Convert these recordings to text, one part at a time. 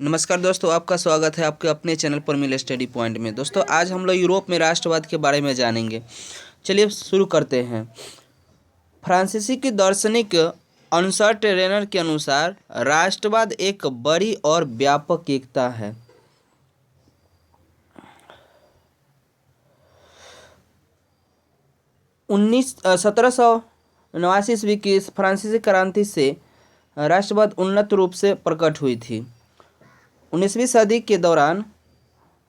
नमस्कार दोस्तों, आपका स्वागत है आपके अपने चैनल पर मिल स्टडी पॉइंट में। दोस्तों आज हम लोग यूरोप में राष्ट्रवाद के बारे में जानेंगे। चलिए शुरू करते हैं। फ्रांसीसी की दार्शनिक अनसर्ट रेनर के अनुसार राष्ट्रवाद एक बड़ी और व्यापक एकता है। उन्नीस 1789 ईस्वी की फ्रांसीसी क्रांति से राष्ट्रवाद उन्नत रूप से प्रकट हुई थी। 19वीं सदी के दौरान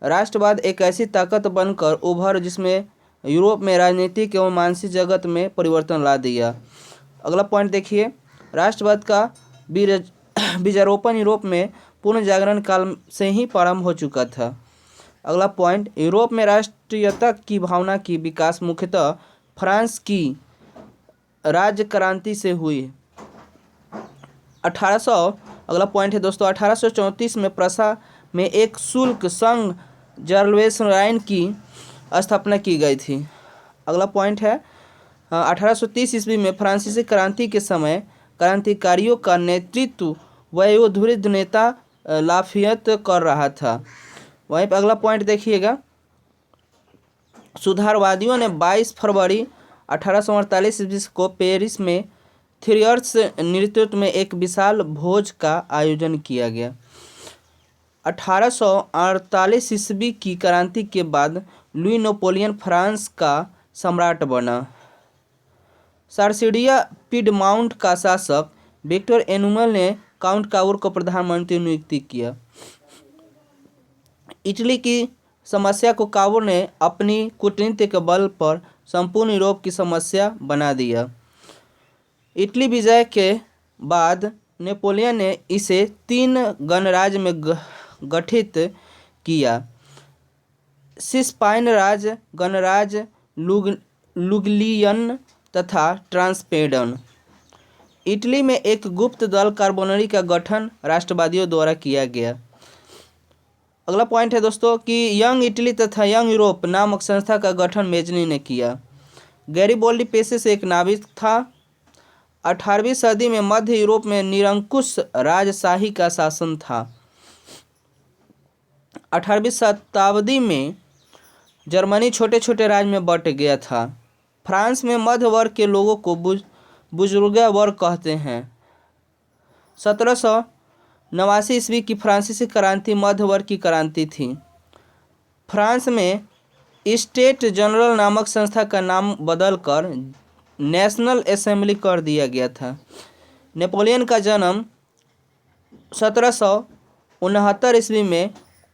राष्ट्रवाद एक ऐसी ताकत बनकर उभर जिसमें यूरोप में राजनीतिक एवं मानसिक जगत में परिवर्तन ला दिया। अगला पॉइंट देखिए, राष्ट्रवाद का बीजारोपण यूरोप में पूर्ण जागरण काल से ही प्रारंभ हो चुका था। अगला पॉइंट, यूरोप में राष्ट्रीयता की भावना की विकास मुख्यतः फ्रांस की राज्य क्रांति से हुई। 1800 अगला पॉइंट है दोस्तों, 1834 में प्रसा में एक शुल्क संघ जर्वेसराइन की स्थापना की गई थी। अगला पॉइंट है 1830 ईस्वी में फ्रांसीसी क्रांति के समय क्रांतिकारियों का नेतृत्व वयोवृद्ध नेता लाफियत कर रहा था। वहीं पर अगला पॉइंट देखिएगा, सुधारवादियों ने 22 फरवरी 1848 ईस्वी को पेरिस में थियर्स नेतृत्व में एक विशाल भोज का आयोजन किया गया। 1848 ईस्वी की क्रांति के बाद लुई नेपोलियन फ्रांस का सम्राट बना। सार्डिनिया पिडमाउंट का शासक विक्टर एनुअल ने काउंट काउर को प्रधानमंत्री नियुक्त किया। इटली की समस्या को काउर ने अपनी कूटनीति के बल पर संपूर्ण यूरोप की समस्या बना दिया। इटली विजय के बाद नेपोलियन ने इसे 3 गणराज्य में गठित किया: सिसपाइन राज्य, गणराज्य लुग्लियन तथा ट्रांसपेडन। इटली में एक गुप्त दल कार्बोनरी का गठन राष्ट्रवादियों द्वारा किया गया। अगला पॉइंट है दोस्तों कि यंग इटली तथा यंग यूरोप नामक संस्था का गठन मेजनी ने किया। गैरिबोल्डी पेशे से एक नाविक था। 18वीं सदी में मध्य यूरोप में निरंकुश राजशाही का शासन था। 18वीं शताब्दी में जर्मनी छोटे छोटे राज्य में बंट गया था। फ्रांस में मध्य वर्ग के लोगों को बुजुर्गा वर्ग कहते हैं। 1789 ईस्वी की फ्रांसीसी क्रांति मध्य वर्ग की क्रांति थी। फ्रांस में स्टेट जनरल नामक संस्था का नाम बदलकर नेशनल असेंबली कर दिया गया था। नेपोलियन का जन्म 1769 ईस्वी में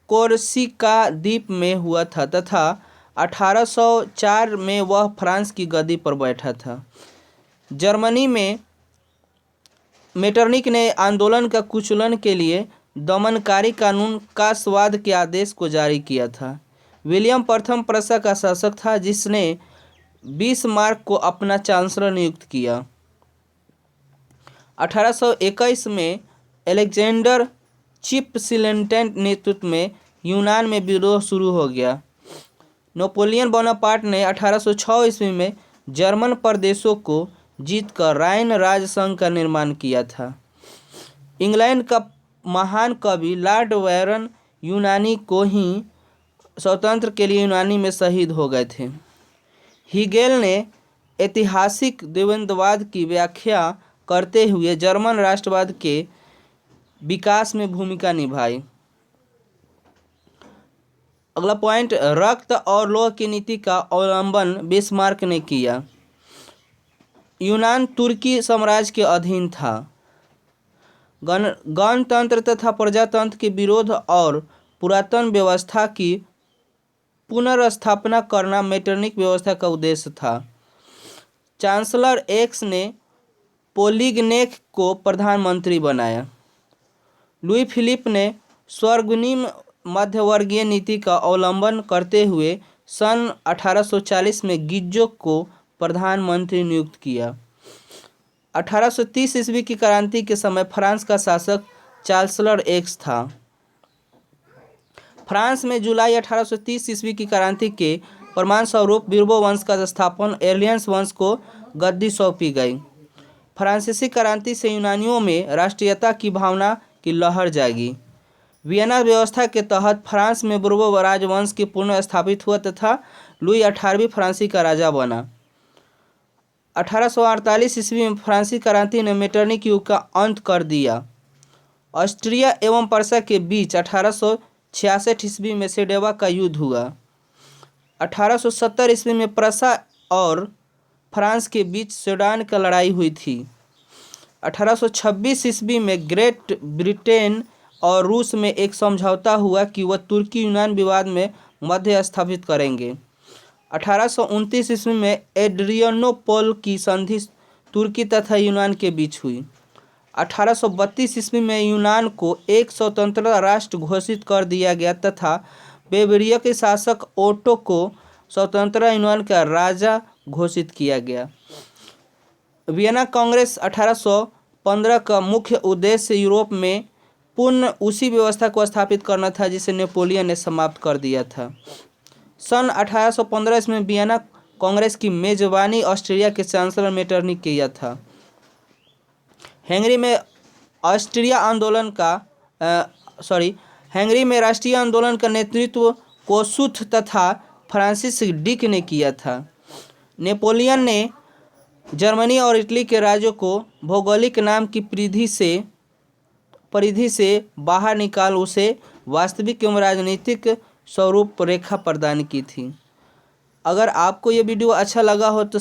कोर्सिका द्वीप में हुआ था तथा 1804 में वह फ्रांस की गद्दी पर बैठा था। जर्मनी में मेटरनिक ने आंदोलन का कुचलन के लिए दमनकारी कानून का स्वाद के आदेश को जारी किया था। विलियम प्रथम प्रसा का शासक था जिसने बिस्मार्क को अपना चांसलर नियुक्त किया। 1821 में अलेक्जेंडर चिपसिलेंटेंट नेतृत्व में यूनान में विद्रोह शुरू हो गया। नेपोलियन बोनापार्ट ने 1806 ईस्वी में जर्मन प्रदेशों को जीतकर राइन राज संघ का निर्माण किया था। इंग्लैंड का महान कवि लॉर्ड बैरन यूनानी को ही स्वतंत्र के लिए यूनानी में शहीद हो गए थे। हीगेल ने ऐतिहासिक द्वंद्ववाद की व्याख्या करते हुए जर्मन राष्ट्रवाद के विकास में भूमिका निभाई। अगला पॉइंट, रक्त और लौह की नीति का अवलंबन बिस्मार्क ने किया। यूनान तुर्की साम्राज्य के अधीन था। गणतंत्र तथा प्रजातंत्र के विरोध और पुरातन व्यवस्था की पुनर्स्थापना करना मेटरनिक व्यवस्था का उद्देश्य था। चांसलर एक्स ने पोलिगनेक को प्रधानमंत्री बनाया। लुई फिलिप ने स्वर्गनिम मध्यवर्गीय नीति का अवलंबन करते हुए सन 1840 में गिज्जो को प्रधानमंत्री नियुक्त किया। 1830 ईस्वी की क्रांति के समय फ्रांस का शासक चांसलर एक्स था। फ्रांस में जुलाई 1830 ईस्वी की क्रांति के प्रमाण स्वरूप बीरबो वंश का स्थापन एर्लियंस वंश को गद्दी सौंपी गई। फ्रांसीसी क्रांति से यूनानियों में राष्ट्रीयता की भावना की लहर जागी। वियना व्यवस्था के तहत फ्रांस में बोर्बो राजवंश की पुनः स्थापित हुआ तथा लुई 18वीं फ्रांसी का राजा बना। 1848 ईस्वी में फ्रांसीसी क्रांति ने मेटरनिक युग का अंत कर दिया। ऑस्ट्रिया एवं पर्सा के बीच 1866 ईस्वी में सेडोवा का युद्ध हुआ। 1870 ईस्वी में पर्सा और फ्रांस के बीच सूडान का लड़ाई हुई थी। 1826 ईस्वी में ग्रेट ब्रिटेन और रूस में एक समझौता हुआ कि वह तुर्की यूनान विवाद में मध्य स्थापित करेंगे। 1829 ईस्वी में एड्रियनोपोल की संधि तुर्की तथा यूनान के बीच हुई। 1832 ईस्वी में यूनान को एक स्वतंत्र राष्ट्र घोषित कर दिया गया तथा बेवरिया के शासक ओटो को स्वतंत्र यूनान का राजा घोषित किया गया। वियना कांग्रेस 1815 का मुख्य उद्देश्य यूरोप में पुनः उसी व्यवस्था को स्थापित करना था जिसे नेपोलियन ने समाप्त कर दिया था। सन 1815 में वियना कांग्रेस की मेजबानी ऑस्ट्रिया के चांसलर मेटरनिक किया था। हंगरी में राष्ट्रीय आंदोलन का नेतृत्व कोसुथ तथा फ्रांसिस डिक ने किया था। नेपोलियन ने जर्मनी और इटली के राज्यों को भौगोलिक नाम की परिधि से बाहर निकाल उसे वास्तविक एवं राजनीतिक स्वरूप रेखा प्रदान की थी। अगर आपको ये वीडियो अच्छा लगा हो तो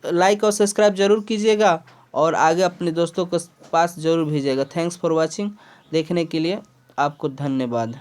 लाइक और सब्सक्राइब जरूर कीजिएगा और आगे अपने दोस्तों के पास जरूर भेजिएगा। Thanks for watching. देखने के लिए आपको धन्यवाद।